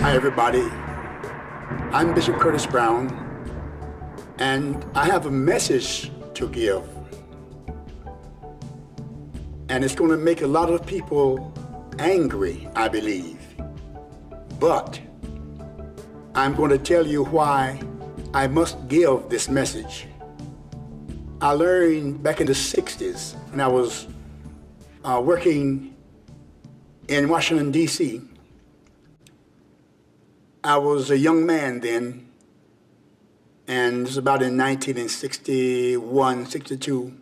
Hi, everybody. I'm Bishop Curtis Brown, and I have a message to give. And it's going to make a lot of people angry, I believe. But I'm going to tell you why I must give this message. I learned back in the 60s when I was working in Washington, D.C. I was a young man then, and this was about in 1961, 62.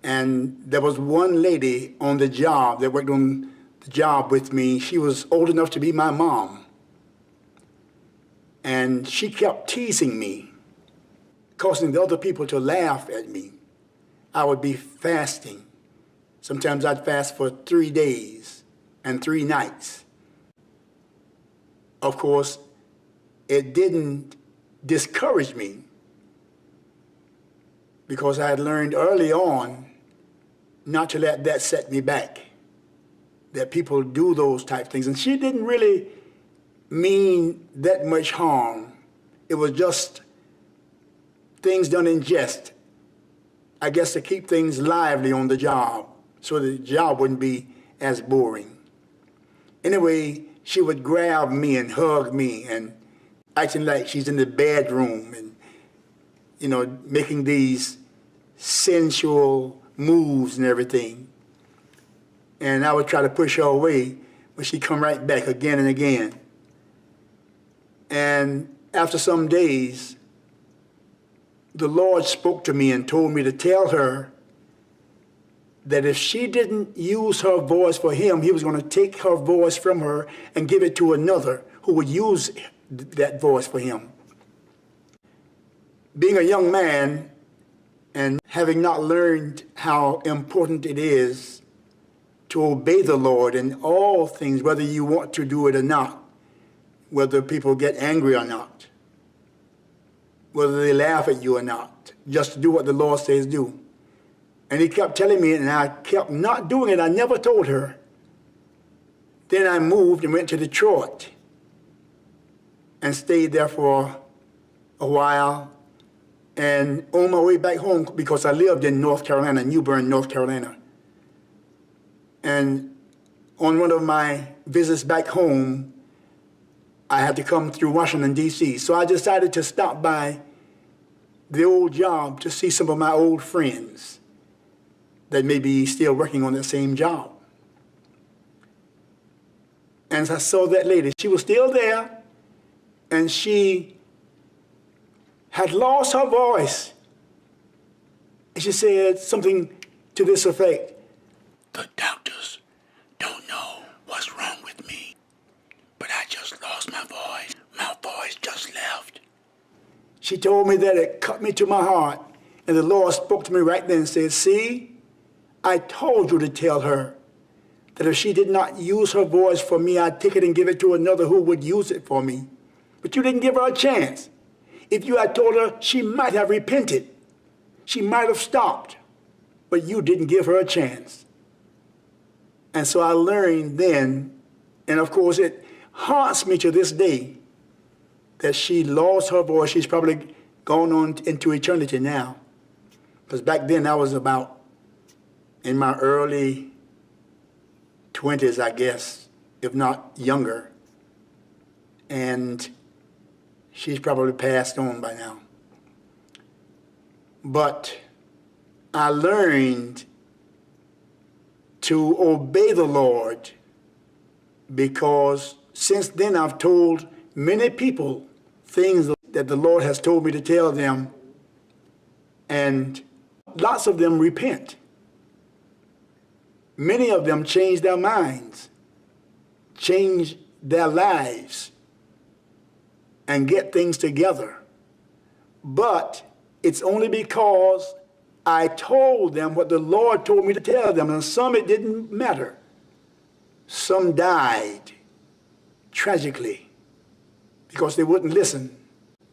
And there was one lady on the job that worked on the job with me. She was old enough to be my mom. And she kept teasing me, causing the other people to laugh at me. I would be fasting. Sometimes I'd fast for 3 days and 3 nights. Of course, it didn't discourage me because I had learned early on not to let that set me back, that people do those type things. And she didn't really mean that much harm. It was just things done in jest, I guess, to keep things lively on the job so the job wouldn't be as boring. Anyway, she would grab me and hug me and acting like she's in the bedroom and, you know, making these sensual moves and everything. And I would try to push her away, but she'd come right back again and again. And after some days, the Lord spoke to me and told me to tell her that if she didn't use her voice for him, he was going to take her voice from her and give it to another who would use that voice for him. Being a young man and having not learned how important it is to obey the Lord in all things, whether you want to do it or not, whether people get angry or not, whether they laugh at you or not, just to do what the Lord says do. And he kept telling me, and I kept not doing it. I never told her. Then I moved and went to Detroit and stayed there for a while. And on my way back home, because I lived in North Carolina, New Bern, North Carolina. And on one of my visits back home, I had to come through Washington, D.C. So I decided to stop by the old job to see some of my old friends that may be still working on that same job. And I saw that lady. She was still there, and she had lost her voice. And she said something to this effect: "The doctors don't know what's wrong with me, but I just lost my voice. My voice just left." She told me that. It cut me to my heart. And the Lord spoke to me right then and said, "See, I told you to tell her that if she did not use her voice for me, I'd take it and give it to another who would use it for me. But you didn't give her a chance. If you had told her, she might have repented. She might have stopped. But you didn't give her a chance." And so I learned then, and of course it haunts me to this day, that she lost her voice. She's probably gone on into eternity now. Because back then I was about in my early 20s, I guess, if not younger. And she's probably passed on by now. But I learned to obey the Lord because since then I've told many people things that the Lord has told me to tell them, and lots of them repent. Many of them change their minds, change their lives, and get things together. But it's only because I told them what the Lord told me to tell them, and some it didn't matter. Some died tragically because they wouldn't listen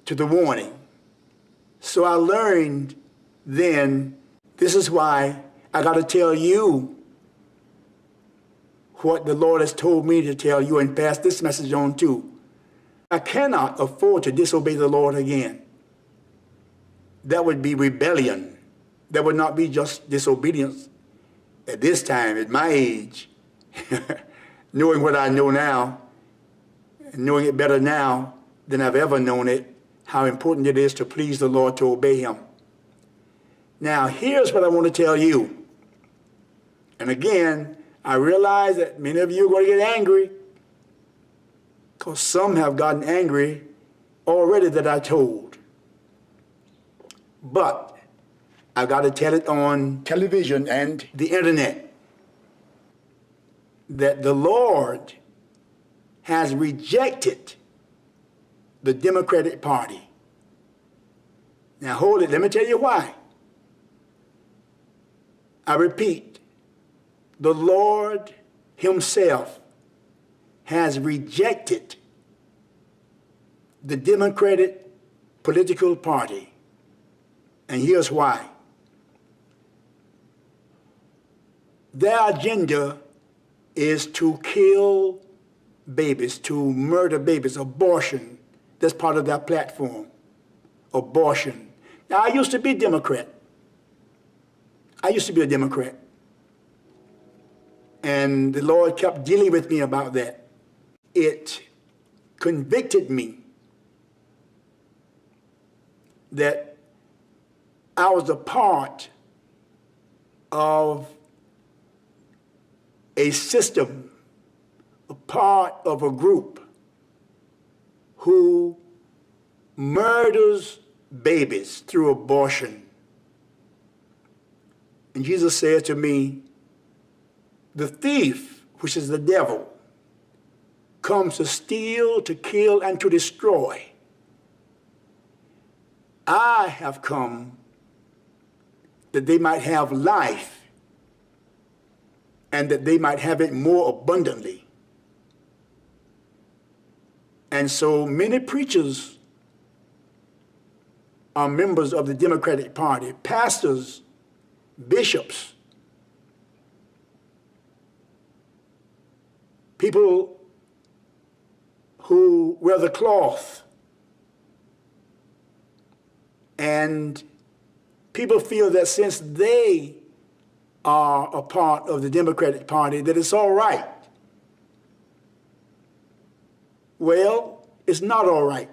to the warning. So I learned then, this is why I got to tell you what the Lord has told me to tell you and pass this message on to. I cannot afford to disobey the Lord again. That would be rebellion. That would not be just disobedience. At this time, at my age, knowing what I know now, and knowing it better now than I've ever known it, how important it is to please the Lord, to obey him. Now, here's what I want to tell you. And again, I realize that many of you are going to get angry, because some have gotten angry already that I told. But I've got to tell it on television and the internet that the Lord has rejected the Democratic Party. Now hold it, let me tell you why. I repeat, the Lord himself has rejected the Democratic political party. And here's why. Their agenda is to kill babies, to murder babies, abortion. That's part of their platform, abortion. Now, I used to be a Democrat. I used to be a Democrat. And the Lord kept dealing with me about that. It convicted me that I was a part of a system, a part of a group who murders babies through abortion. And Jesus said to me, the thief, which is the devil, comes to steal, to kill, and to destroy. I have come that they might have life and that they might have it more abundantly. And so many preachers are members of the Democratic Party, pastors, bishops, people who wear the cloth, and people feel that since they are a part of the Democratic Party, that it's all right. Well, it's not all right.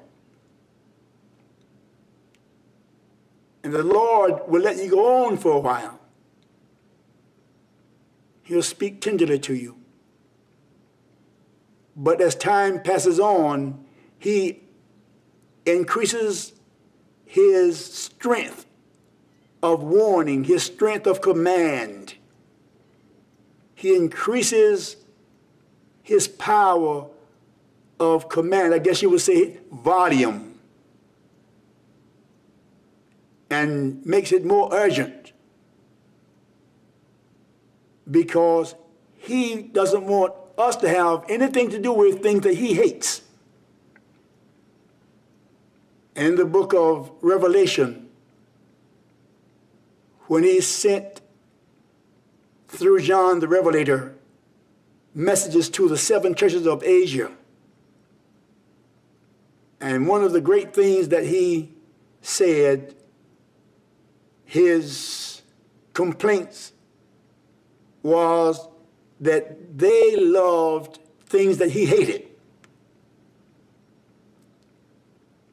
And the Lord will let you go on for a while. He'll speak tenderly to you. But as time passes on, he increases his strength of warning, his strength of command. He increases his power of command, I guess you would say volume, and makes it more urgent, because he doesn't want us to have anything to do with things that he hates. In the book of Revelation, when he sent through John the Revelator messages to the 7 churches of Asia, and one of the great things that he said, his complaints, was that they loved things that he hated.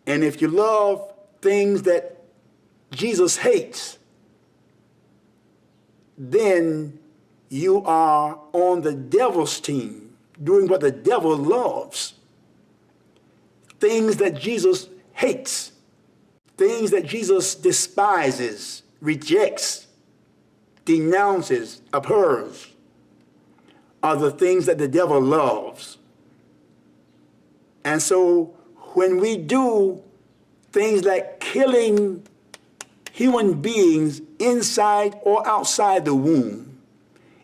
And if you love things that Jesus hates, then you are on the devil's team, doing what the devil loves. Things that Jesus hates, things that Jesus despises, rejects, denounces, abhors, are the things that the devil loves. And so when we do things like killing human beings inside or outside the womb,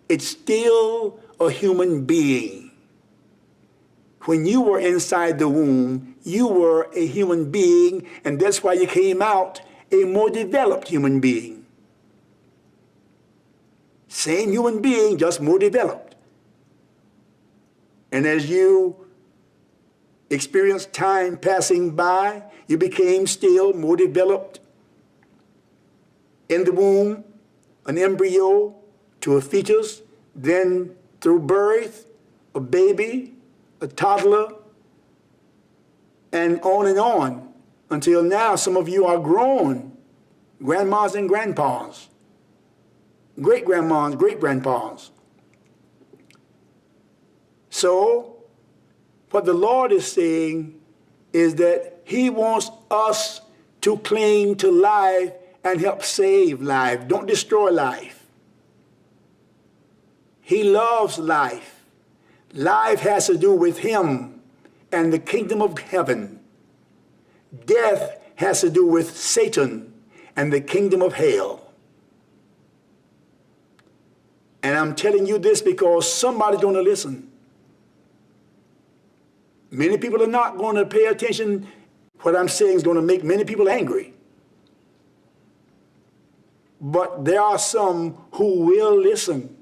it's still a human being. When you were inside the womb, you were a human being, and that's why you came out a more developed human being. Same human being, just more developed. And as you experienced time passing by, you became still more developed in the womb, an embryo to a fetus, then through birth, a baby, a toddler, and on, until now some of you are grown, grandmas and grandpas, great-grandmas, great-grandpas. So, what the Lord is saying is that he wants us to cling to life and help save life. Don't destroy life. He loves life. Life has to do with him and the kingdom of heaven. Death has to do with Satan and the kingdom of hell. And I'm telling you this because somebody's going to listen. Many people are not going to pay attention. What I'm saying is going to make many people angry. But there are some who will listen.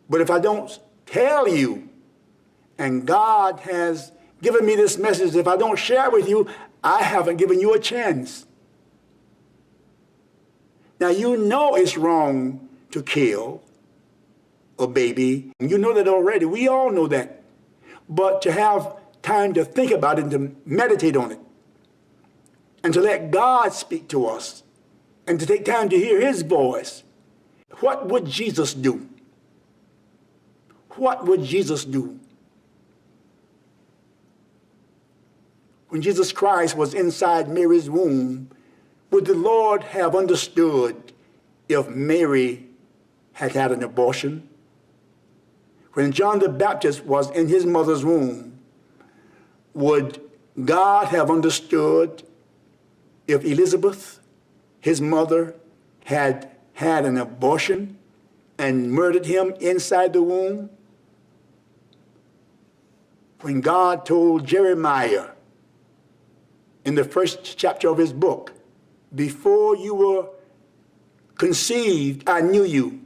But if I don't tell you, and God has given me this message, if I don't share it with you, I haven't given you a chance. Now, you know it's wrong to kill a baby. You know that already. We all know that. But to have time to think about it and to meditate on it, and to let God speak to us, and to take time to hear his voice. What would Jesus do? What would Jesus do? When Jesus Christ was inside Mary's womb, would the Lord have understood if Mary had had an abortion? When John the Baptist was in his mother's womb, would God have understood if Elizabeth, his mother, had had an abortion and murdered him inside the womb? When God told Jeremiah in the first chapter of his book, before you were conceived, I knew you.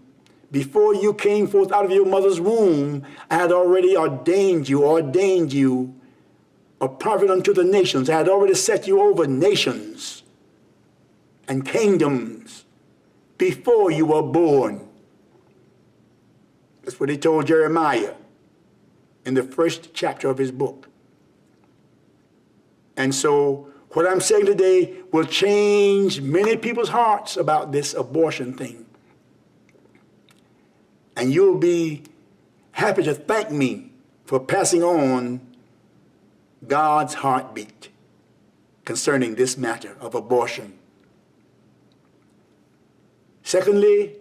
Before you came forth out of your mother's womb, I had already ordained you a prophet unto the nations. I had already set you over nations and kingdoms before you were born. That's what he told Jeremiah in the first chapter of his book. And so what I'm saying today will change many people's hearts about this abortion thing. And you'll be happy to thank me for passing on God's heartbeat concerning this matter of abortion. Secondly,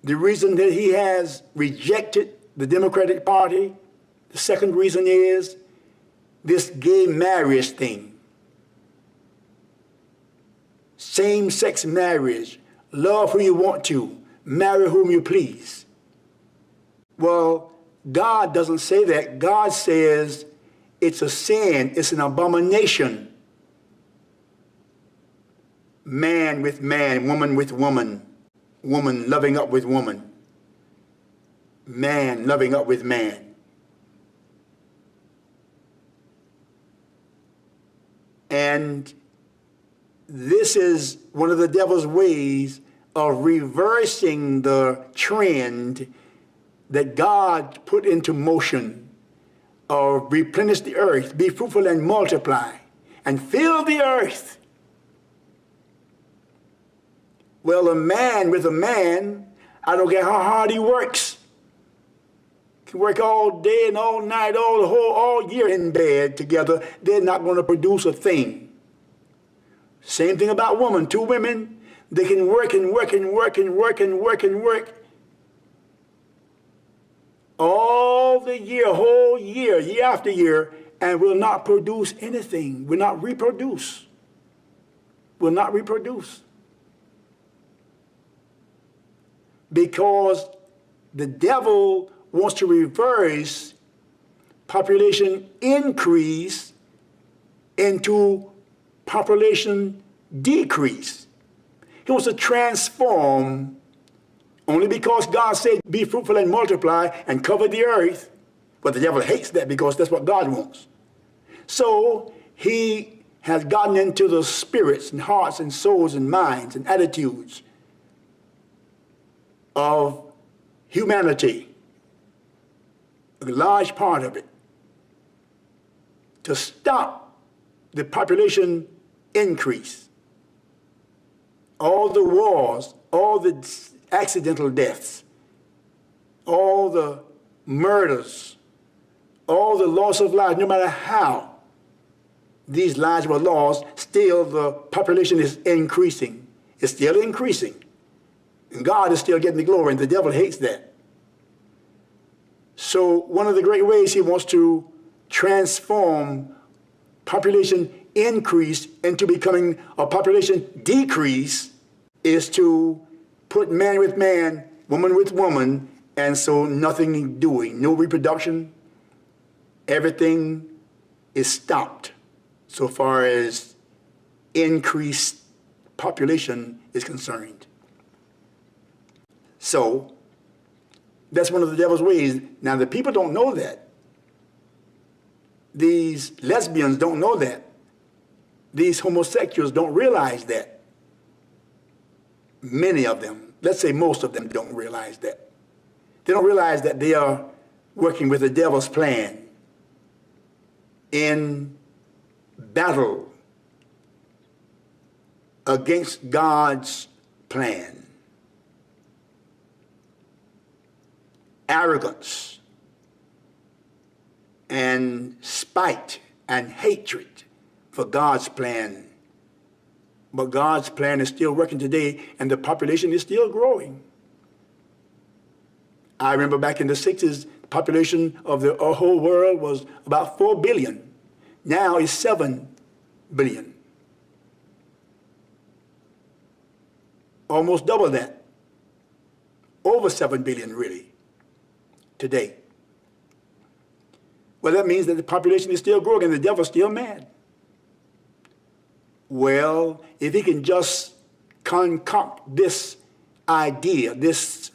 the reason that he has rejected the Democratic Party, the second reason is this gay marriage thing. Same-sex marriage, love who you want to, marry whom you please. Well, God doesn't say that. God says it's a sin, it's an abomination. Man with man, woman with woman, woman loving up with woman, man loving up with man. And this is one of the devil's ways of reversing the trend that God put into motion of replenish the earth, be fruitful and multiply, and fill the earth. Well, a man with a man, I don't care how hard he works, can work all day and all night, all year in bed together, they're not going to produce a thing. Same thing about women. Two women, they can work and work and work and work and work and work all the year, whole year, year after year, and will not produce anything, will not reproduce, will not reproduce. Because the devil wants to reverse population increase into population decrease. He wants to transform Only because God said, be fruitful and multiply and cover the earth. But the devil hates that because that's what God wants. So he has gotten into the spirits and hearts and souls and minds and attitudes of humanity, a large part of it, to stop the population increase, all the wars, all the accidental deaths, all the murders, all the loss of life. No matter how these lives were lost, still the population is increasing. It's still increasing. And God is still getting the glory, and the devil hates that. So one of the great ways he wants to transform population increase into becoming a population decrease is to put man with man, woman with woman, and so nothing doing, no reproduction. Everything is stopped so far as increased population is concerned. So that's one of the devil's ways. Now the people don't know that. These lesbians don't know that. These homosexuals don't realize that. Many of them, let's say most of them, don't realize that. They don't realize that they are working with the devil's plan in battle against God's plan. Arrogance and spite and hatred for God's plan. But God's plan is still working today, and the population is still growing. I remember back in the 60s, the population of the whole world was about 4 billion. Now it's 7 billion. Almost double that. Over 7 billion, really, today. Well, that means that the population is still growing and the devil's still mad. Well, if he can just concoct this idea, this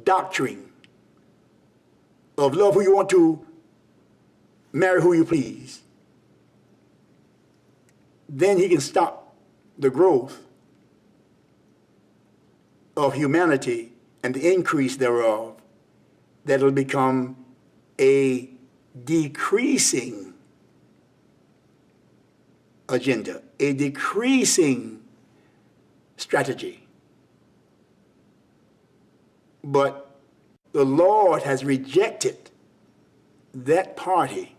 doctrine of love who you want to, marry who you please, then he can stop the growth of humanity and the increase thereof, that will become a decreasing agenda, a decreasing strategy. But the Lord has rejected that party,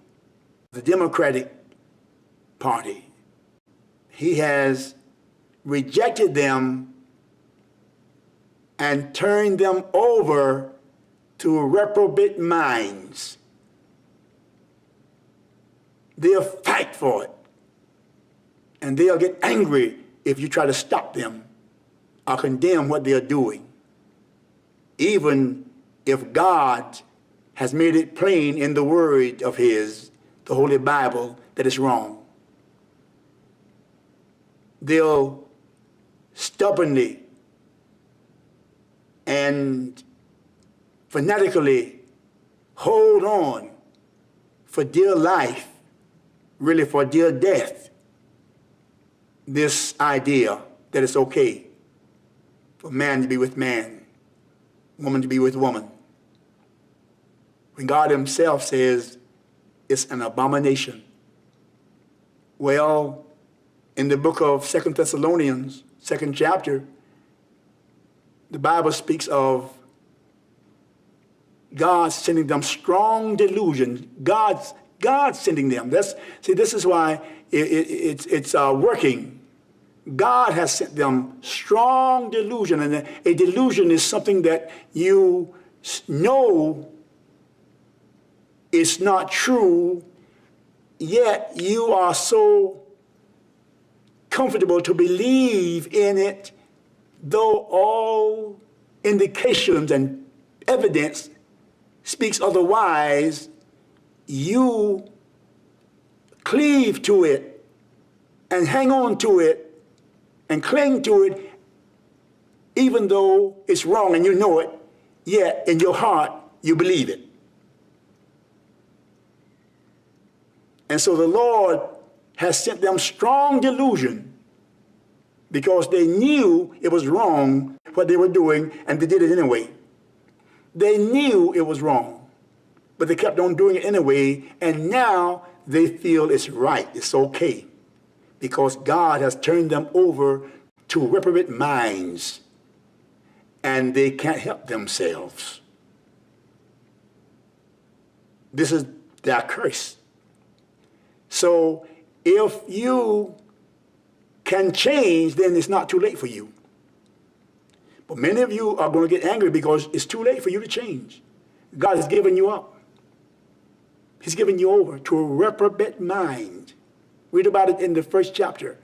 the Democratic Party. He has rejected them and turned them over to reprobate minds. They'll fight for it. And they'll get angry if you try to stop them or condemn what they're doing, even if God has made it plain in the word of his, the Holy Bible, that it's wrong. They'll stubbornly and fanatically hold on for dear life, really for dear death, this idea that it's okay for man to be with man, woman to be with woman, when God himself says it's an abomination. Well, in the book of 2 Thessalonians, 2nd chapter, the Bible speaks of God sending them strong delusion. God's sending them. This is why it's working. God has sent them strong delusion, and a delusion is something that you know is not true, yet you are so comfortable to believe in it, though all indications and evidence speaks otherwise. You cleave to it and hang on to it and cling to it even though it's wrong and you know it, yet in your heart you believe it. And so the Lord has sent them strong delusion because they knew it was wrong what they were doing, and they did it anyway. They knew it was wrong, but they kept on doing it anyway, and now they feel it's right, it's okay, because God has turned them over to reprobate minds, and they can't help themselves. This is their curse. So if you can change, then it's not too late for you. But many of you are going to get angry because it's too late for you to change. God has given you up. He's given you over to a reprobate mind. Read about it in the first chapter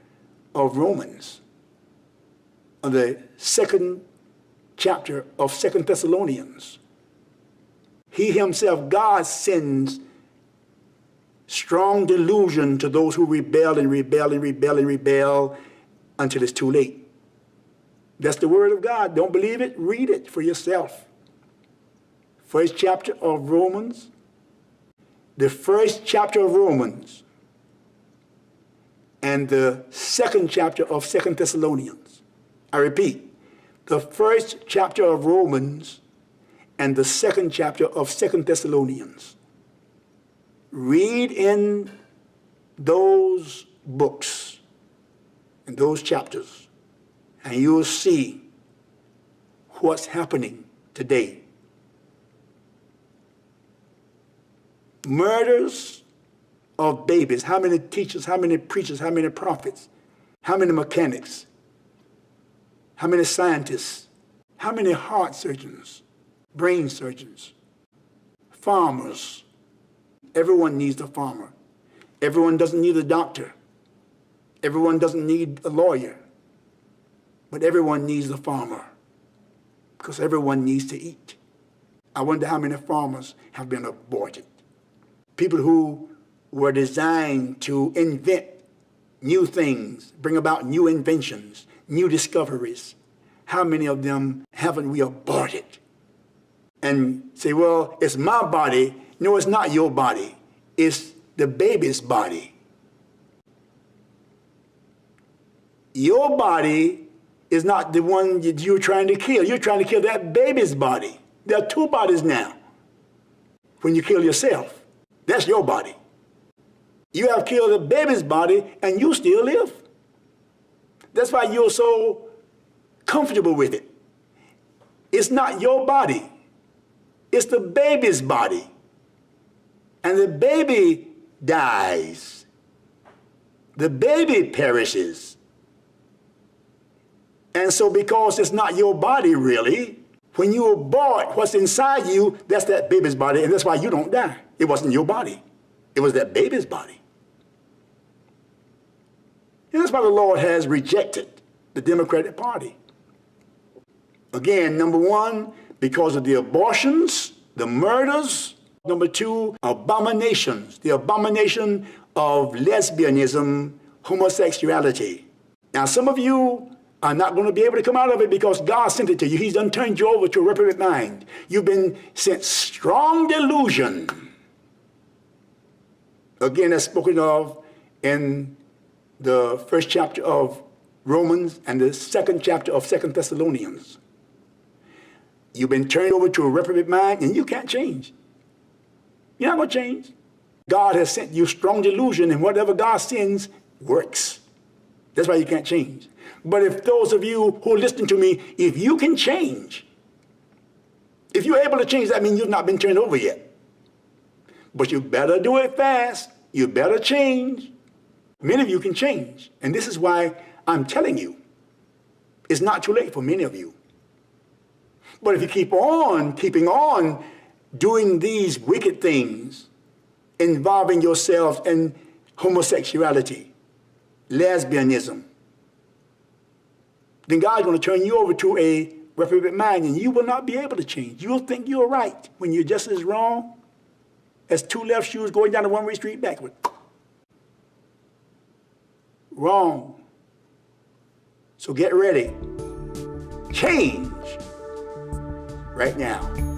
of Romans, or the second chapter of 2 Thessalonians. He himself, God, sends strong delusion to those who rebel and rebel and rebel and rebel until it's too late. That's the word of God. Don't believe it? Read it for yourself. First chapter of Romans. The first chapter of Romans and the second chapter of 2 Thessalonians. I repeat, the first chapter of Romans and the second chapter of 2 Thessalonians. Read in those books, in those chapters, and you'll see what's happening today. Murders of babies. How many teachers, how many preachers, how many prophets, how many mechanics, how many scientists, how many heart surgeons, brain surgeons, farmers. Everyone needs a farmer. Everyone doesn't need a doctor. Everyone doesn't need a lawyer. But everyone needs a farmer because everyone needs to eat. I wonder how many farmers have been aborted. People who were designed to invent new things, bring about new inventions, new discoveries. How many of them haven't we aborted? And say, well, it's my body. No, it's not your body. It's the baby's body. Your body is not the one that you're trying to kill. You're trying to kill that baby's body. There are two bodies now. When you kill yourself, that's your body. You have killed the baby's body and you still live. That's why you're so comfortable with it. It's not your body. It's the baby's body. And the baby dies. The baby perishes. And so because it's not your body really, when you abort what's inside you, that's that baby's body, and that's why you don't die. It wasn't your body. It was that baby's body. And that's why the Lord has rejected the Democratic Party. Again, number one, because of the abortions, the murders. Number two, abominations, the abomination of lesbianism, homosexuality. Now, some of you are not going to be able to come out of it because God sent it to you. He's done turned you over to a reprobate mind. You've been sent strong delusion. Again, that's spoken of in the first chapter of Romans and the second chapter of 2 Thessalonians. You've been turned over to a reprobate mind and you can't change. You're not going to change. God has sent you strong delusion, and whatever God sends works. That's why you can't change. But if those of you who are listening to me, if you can change, if you're able to change, that means you've not been turned over yet. But you better do it fast. You better change. Many of you can change. And this is why I'm telling you, it's not too late for many of you. But if you keep on keeping on doing these wicked things, involving yourselves in homosexuality, lesbianism, then God's going to turn you over to a reprobate mind, and you will not be able to change. You'll think you're right when you're just as wrong as two left shoes going down a one-way street backward. Wrong. So get ready. change right now.